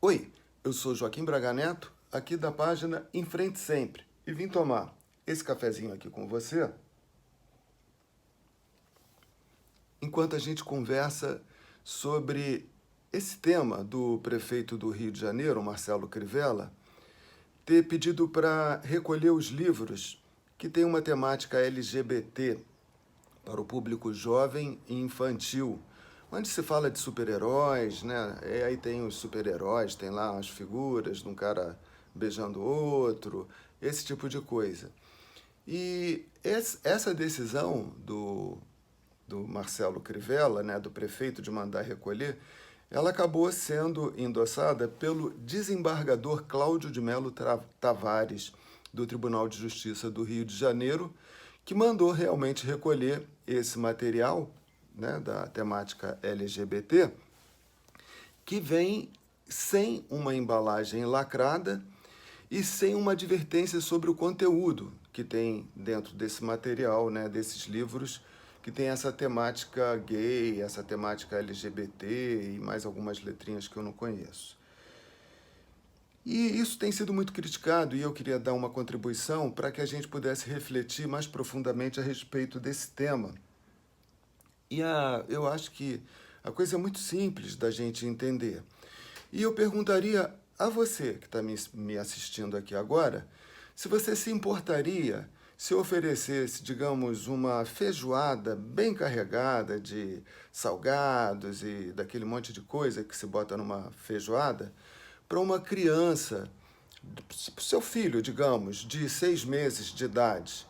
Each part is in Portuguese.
Oi, eu sou Joaquim Braga Neto, aqui da página Em Frente Sempre, e vim tomar esse cafezinho aqui com você, enquanto a gente conversa sobre esse tema do prefeito do Rio de Janeiro, Marcelo Crivella, ter pedido para recolher os livros que têm uma temática LGBT para o público jovem e infantil, onde se fala de super-heróis, né? E aí tem os super-heróis, tem lá as figuras de um cara beijando o outro, esse tipo de coisa. E essa decisão do Marcelo Crivella, né, do prefeito, de mandar recolher, ela acabou sendo endossada pelo desembargador Cláudio de Melo Tavares, do Tribunal de Justiça do Rio de Janeiro, que mandou realmente recolher esse material, né, da temática LGBT, que vem sem uma embalagem lacrada e sem uma advertência sobre o conteúdo que tem dentro desse material, né, desses livros, que tem essa temática gay, essa temática LGBT e mais algumas letrinhas que eu não conheço. E isso tem sido muito criticado e eu queria dar uma contribuição para que a gente pudesse refletir mais profundamente a respeito desse tema. Eu acho que a coisa é muito simples da gente entender. E eu perguntaria a você que está me assistindo aqui agora, se você se importaria se eu oferecesse, digamos, uma feijoada bem carregada de salgados e daquele monte de coisa que se bota numa feijoada, para uma criança, seu filho, digamos, de 6 meses de idade.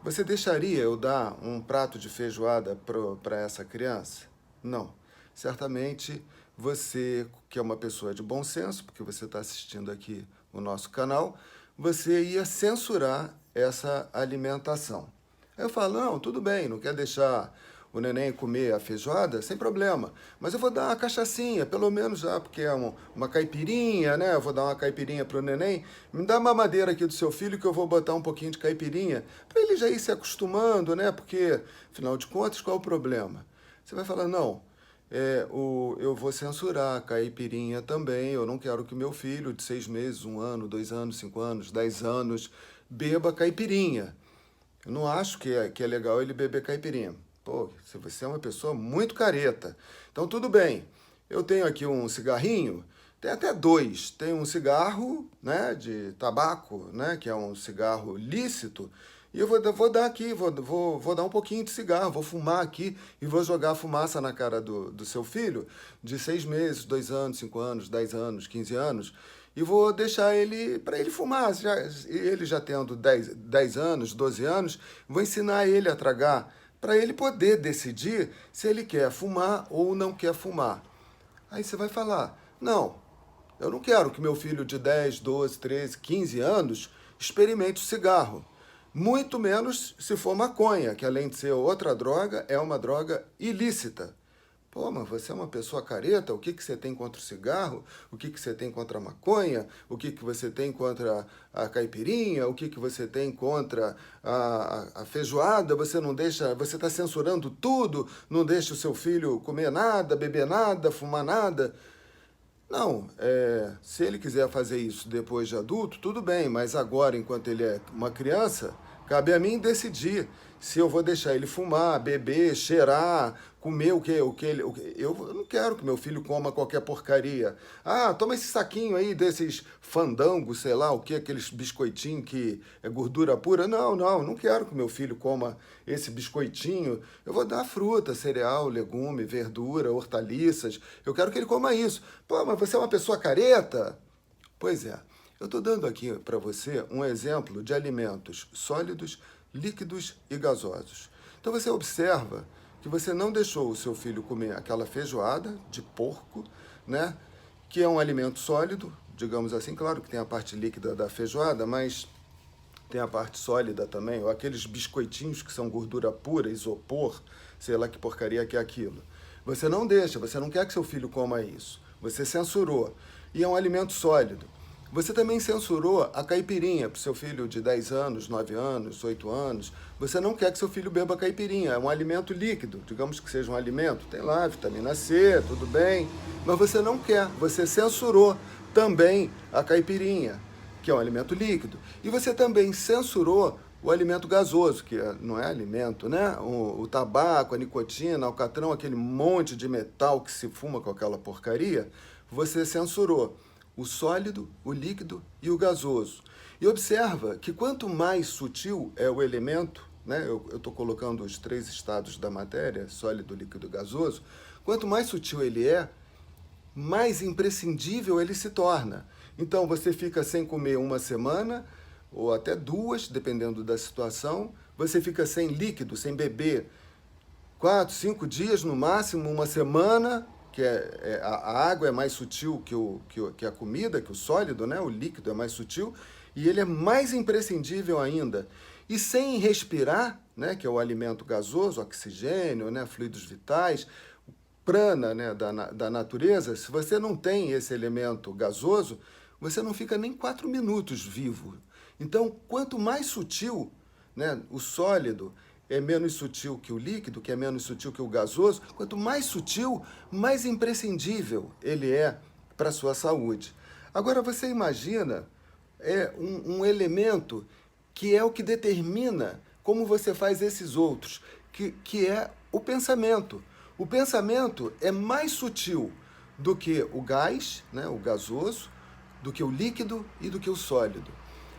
Você deixaria eu dar um prato de feijoada para essa criança? Não. Certamente você, que é uma pessoa de bom senso, porque você está assistindo aqui o nosso canal, você ia censurar essa alimentação. Aí eu falo, não, tudo bem, não quer deixar o neném comer a feijoada? Sem problema. Mas eu vou dar uma cachaçinha, pelo menos já, porque é uma caipirinha, né? Eu vou dar uma caipirinha pro neném. Me dá uma madeira aqui do seu filho que eu vou botar um pouquinho de caipirinha, para ele já ir se acostumando, né? Porque, afinal de contas, qual é o problema? Você vai falar, não, eu vou censurar a caipirinha também. Eu não quero que meu filho de 6 meses, 1 ano, 2 anos, 5 anos, 10 anos, beba caipirinha. Eu não acho que é legal ele beber caipirinha. Pô, se você é uma pessoa muito careta. Então, tudo bem. Eu tenho aqui um cigarrinho, tem até 2. Tem um cigarro, né, de tabaco, né, que é um cigarro lícito, e eu vou dar aqui, vou dar um pouquinho de cigarro, vou fumar aqui e vou jogar a fumaça na cara do seu filho de 6 meses, 2 anos, 5 anos, 10 anos, 15 anos, e vou deixar ele para ele fumar. Ele já tendo 10 anos, 12 anos, vou ensinar ele a tragar para ele poder decidir se ele quer fumar ou não quer fumar. Aí você vai falar, não, eu não quero que meu filho de 10, 12, 13, 15 anos experimente o cigarro. Muito menos se for maconha, que além de ser outra droga, é uma droga ilícita. Pô, mas você é uma pessoa careta, o que você tem contra o cigarro? O que você tem contra a maconha? O que você tem contra a caipirinha? O que você tem contra a feijoada? Você não deixa, você está censurando tudo, não deixa o seu filho comer nada, beber nada, fumar nada. Não, se ele quiser fazer isso depois de adulto, tudo bem, mas agora, enquanto ele é uma criança, cabe a mim decidir se eu vou deixar ele fumar, beber, cheirar, comer eu não quero que meu filho coma qualquer porcaria. Ah, toma esse saquinho aí desses fandangos, sei lá o que, aqueles biscoitinhos que é gordura pura. Não quero que meu filho coma esse biscoitinho. Eu vou dar fruta, cereal, legume, verdura, hortaliças. Eu quero que ele coma isso. Pô, mas você é uma pessoa careta? Pois é, eu estou dando aqui para você um exemplo de alimentos sólidos, líquidos e gasosos. Então você observa que você não deixou o seu filho comer aquela feijoada de porco, né? Que é um alimento sólido, digamos assim, claro que tem a parte líquida da feijoada, mas tem a parte sólida também, ou aqueles biscoitinhos que são gordura pura, isopor, sei lá que porcaria que é aquilo. Você não deixa, você não quer que seu filho coma isso. Você censurou. E é um alimento sólido. Você também censurou a caipirinha para o seu filho de 10 anos, 9 anos, 8 anos. Você não quer que seu filho beba caipirinha, é um alimento líquido, digamos que seja um alimento, tem lá vitamina C, tudo bem, mas você não quer, você censurou também a caipirinha, que é um alimento líquido. E você também censurou o alimento gasoso, que não é alimento, né? O tabaco, a nicotina, o alcatrão, aquele monte de metal que se fuma com aquela porcaria, você censurou o sólido, o líquido e o gasoso. E observa que quanto mais sutil é o elemento, né? Eu estou colocando os 3 estados da matéria, sólido, líquido e gasoso, quanto mais sutil ele é, mais imprescindível ele se torna. Então você fica sem comer uma semana, ou até 2, dependendo da situação, você fica sem líquido, sem beber 4, 5 dias no máximo, uma semana, que a água é mais sutil que a comida, que o sólido, né? O líquido é mais sutil, e ele é mais imprescindível ainda. E sem respirar, né? Que é o alimento gasoso, oxigênio, né? Fluidos vitais, prana, né? da natureza, se você não tem esse elemento gasoso, você não fica nem 4 minutos vivo. Então, quanto mais sutil, né? O sólido é menos sutil que o líquido, que é menos sutil que o gasoso, quanto mais sutil, mais imprescindível ele é para a sua saúde. Agora, você imagina um elemento que é o que determina como você faz esses outros, que é o pensamento. O pensamento é mais sutil do que o gás, né, o gasoso, do que o líquido e do que o sólido.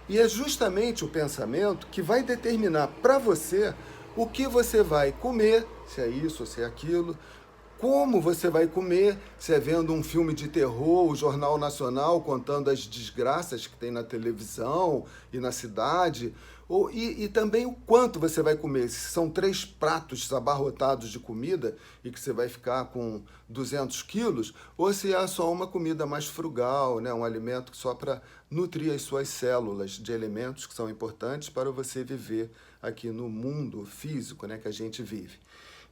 E é justamente o pensamento que vai determinar para você o que você vai comer, se é isso ou se é aquilo, como você vai comer, se é vendo um filme de terror, o Jornal Nacional contando as desgraças que tem na televisão e na cidade, e também o quanto você vai comer. Se são 3 pratos abarrotados de comida e que você vai ficar com 200 quilos, ou se é só uma comida mais frugal, né? Um alimento só para nutrir as suas células de elementos que são importantes para você viver aqui no mundo físico, né, que a gente vive.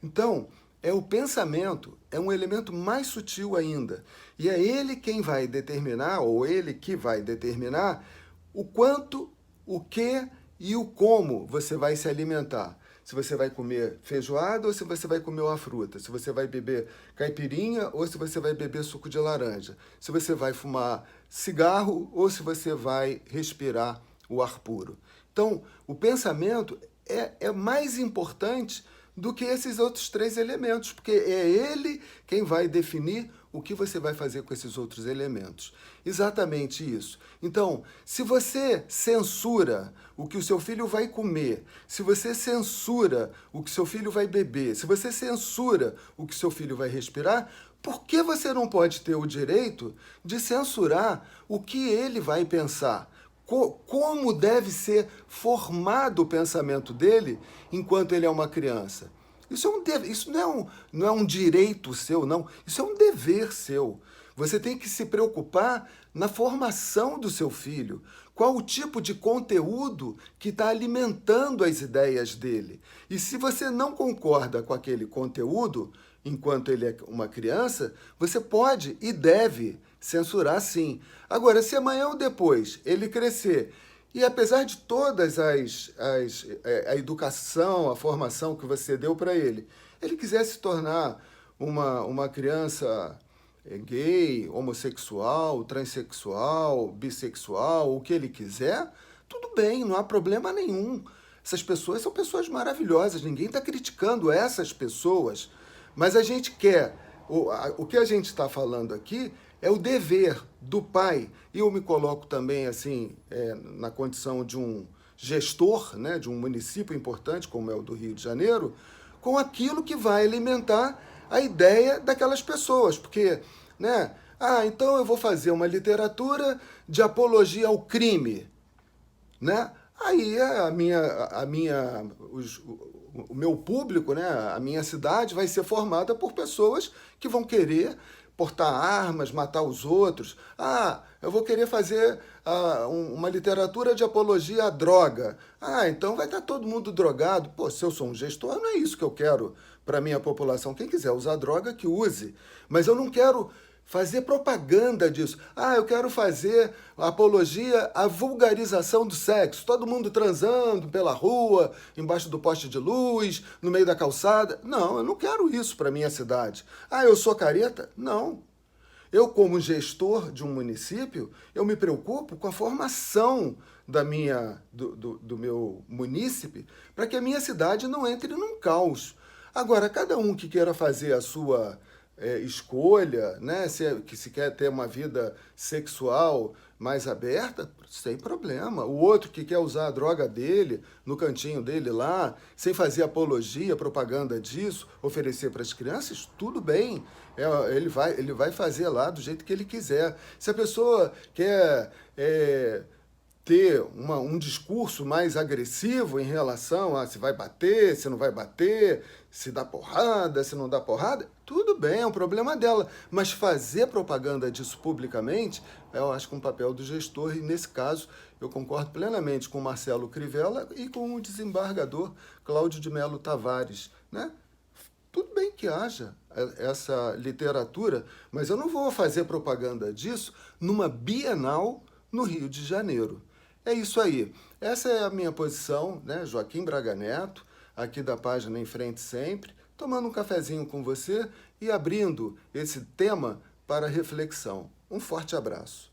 Então, o pensamento é um elemento mais sutil ainda. E é ele quem vai determinar, ou ele que vai determinar, o quanto, o que e o como você vai se alimentar. Se você vai comer feijoada ou se você vai comer uma fruta. Se você vai beber caipirinha ou se você vai beber suco de laranja. Se você vai fumar cigarro ou se você vai respirar o ar puro. Então, o pensamento é mais importante do que esses outros 3 elementos, porque é ele quem vai definir o que você vai fazer com esses outros elementos. Exatamente isso. Então, se você censura o que o seu filho vai comer, se você censura o que seu filho vai beber, se você censura o que seu filho vai respirar, por que você não pode ter o direito de censurar o que ele vai pensar? Como deve ser formado o pensamento dele enquanto ele é uma criança? Isso não é um direito seu, não. Isso é um dever seu. Você tem que se preocupar na formação do seu filho. Qual o tipo de conteúdo que está alimentando as ideias dele? E se você não concorda com aquele conteúdo, enquanto ele é uma criança, você pode e deve censurar sim. Agora, se amanhã ou depois ele crescer e apesar de todas a educação, a formação que você deu para ele quiser se tornar uma criança gay, homossexual, transexual, bissexual, o que ele quiser, tudo bem, não há problema nenhum. Essas pessoas são pessoas maravilhosas, ninguém está criticando essas pessoas, mas a gente quer, o que a gente está falando aqui é o dever do pai, e eu me coloco também assim na condição de um gestor, né, de um município importante, como é o do Rio de Janeiro, com aquilo que vai alimentar a ideia daquelas pessoas, porque, né, então eu vou fazer uma literatura de apologia ao crime, né? Aí o meu público, né, a minha cidade vai ser formada por pessoas que vão querer portar armas, matar os outros. Eu vou querer fazer uma literatura de apologia à droga. Então vai estar todo mundo drogado. Pô, se eu sou um gestor, não é isso que eu quero para a minha população. Quem quiser usar droga, que use. Mas eu não quero fazer propaganda disso. Eu quero fazer apologia à vulgarização do sexo. Todo mundo transando pela rua, embaixo do poste de luz, no meio da calçada. Não, eu não quero isso para minha cidade. Eu sou careta? Não. Eu, como gestor de um município, eu me preocupo com a formação do meu munícipe para que a minha cidade não entre num caos. Agora, cada um que queira fazer a sua escolha, né, que se quer ter uma vida sexual mais aberta, sem problema. O outro que quer usar a droga dele, no cantinho dele lá, sem fazer apologia, propaganda disso, oferecer para as crianças, tudo bem. Ele vai fazer lá do jeito que ele quiser. Se a pessoa quer ter um discurso mais agressivo em relação a se vai bater, se não vai bater, se dá porrada, se não dá porrada, tudo bem, é um problema dela. Mas fazer propaganda disso publicamente, eu acho que é um papel do gestor, e nesse caso eu concordo plenamente com o Marcelo Crivella e com o desembargador Cláudio de Melo Tavares, né? Tudo bem que haja essa literatura, mas eu não vou fazer propaganda disso numa Bienal no Rio de Janeiro. É isso aí. Essa é a minha posição, né? Joaquim Braga Neto, aqui da página Em Frente Sempre, tomando um cafezinho com você e abrindo esse tema para reflexão. Um forte abraço.